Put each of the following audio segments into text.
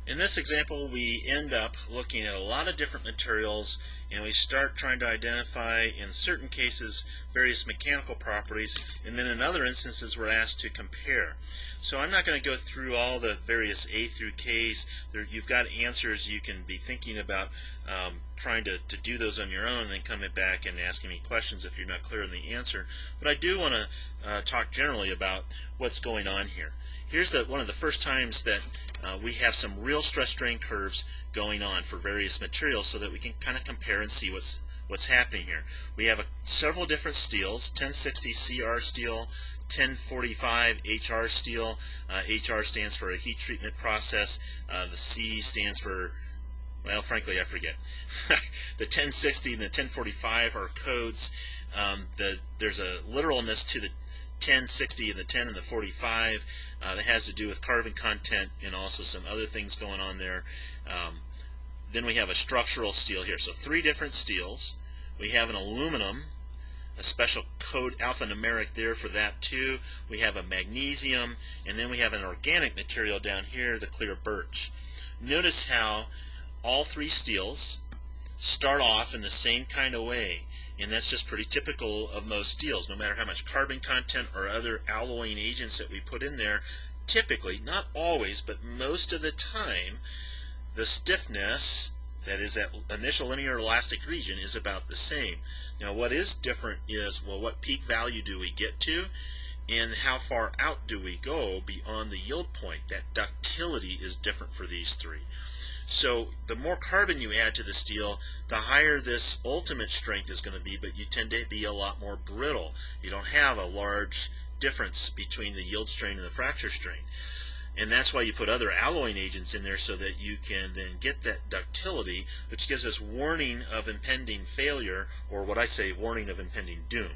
In this example, we end up looking at a lot of different materials, and we start trying to identify, in certain cases, various mechanical properties, and then in other instances we're asked to compare. So I'm not going to go through all the various A through K's. You've got answers you can be thinking about, trying to do those on your own, and then coming back and asking me questions if you're not clear on the answer. But I do want to talk generally about what's going on here. Here's one of the first times that we have some real stress strain curves going on for various materials, so that we can kind of compare and see what's happening here. We have several different steels: 1060 CR steel, 1045 HR steel. HR stands for a heat treatment process. The C stands for, well, frankly, I forget. The 1060 and the 1045 are codes. There's a literalness to the 1060 and the 10 and the 45 that has to do with carbon content and also some other things going on there. Then we have a structural steel here. So 3 different steels. We have an aluminum, a special code alphanumeric there for that too. We have a magnesium, and then we have an organic material down here, the clear birch. Notice how all 3 steels start off in the same kind of way, and that's just pretty typical of most steels. No matter how much carbon content or other alloying agents that we put in there, typically, not always, but most of the time, the stiffness, that is that initial linear elastic region, is about the same. Now what is different is, well, what peak value do we get to, and how far out do we go beyond the yield point? That ductility is different for these 3. So the more carbon you add to the steel, the higher this ultimate strength is going to be, but you tend to be a lot more brittle. You don't have a large difference between the yield strain and the fracture strain. And that's why you put other alloying agents in there, so that you can then get that ductility, which gives us warning of impending failure, or what I say, warning of impending doom.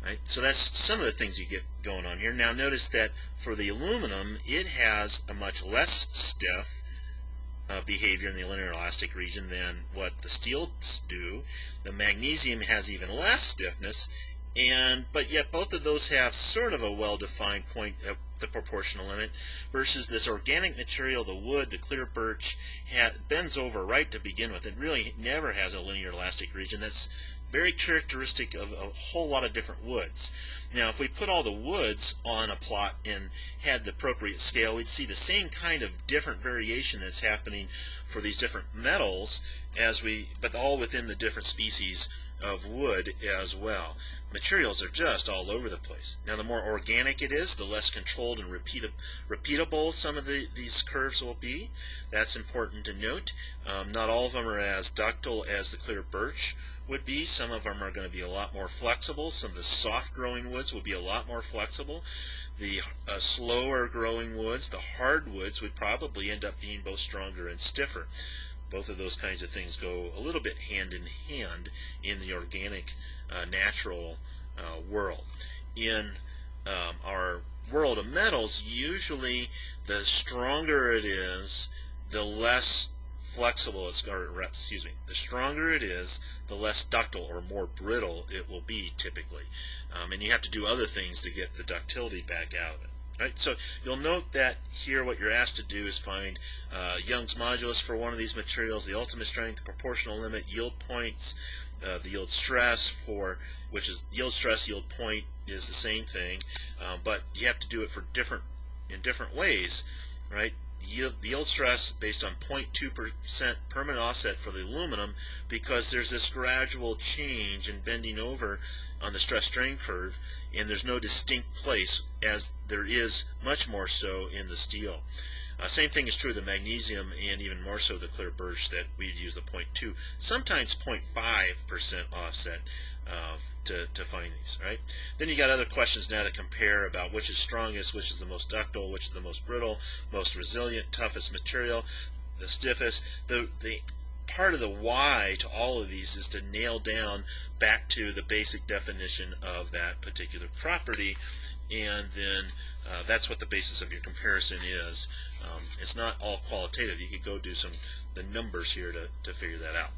Right? So that's some of the things you get going on here. Now notice that for the aluminum, it has a much less stiff behavior in the linear elastic region than what the steels do. The magnesium has even less stiffness, but yet both of those have sort of a well-defined point at the proportional limit, versus this organic material, the wood, the clear birch, bends over right to begin with. It really never has a linear elastic region. That's very characteristic of a whole lot of different woods. Now if we put all the woods on a plot and had the appropriate scale, we'd see the same kind of different variation that's happening for these different metals, but all within the different species of wood as well. Materials are just all over the place. Now the more organic it is, the less controlled and repeatable some of these curves will be. That's important to note. Not all of them are as ductile as the clear birch would be. Some of them are going to be a lot more flexible. Some of the soft growing woods will be a lot more flexible. The slower growing woods, the hardwoods, would probably end up being both stronger and stiffer. Both of those kinds of things go a little bit hand in hand in the organic natural world. In our world of metals, usually the stronger it is, the less flexible it's, the stronger it is, the less ductile or more brittle it will be typically. And you have to do other things to get the ductility back out of it. Right? So you'll note that here what you're asked to do is find Young's modulus for one of these materials, the ultimate strength, the proportional limit, yield points, the yield stress, which is yield stress, yield point is the same thing, but you have to do it in different ways, right? Yield stress based on 0.2% permanent offset for the aluminum, because there's this gradual change in bending over on the stress strain curve, and there's no distinct place, as there is much more so in the steel. Same thing is true of the magnesium, and even more so the clear birch, that we'd use the 0.2, sometimes 0.5% offset to find these. Right? Then you got other questions now to compare about which is strongest, which is the most ductile, which is the most brittle, most resilient, toughest material, the stiffest. The part of the why to all of these is to nail down back to the basic definition of that particular property, and then that's what the basis of your comparison is. It's not all qualitative. You could go do the numbers here to figure that out.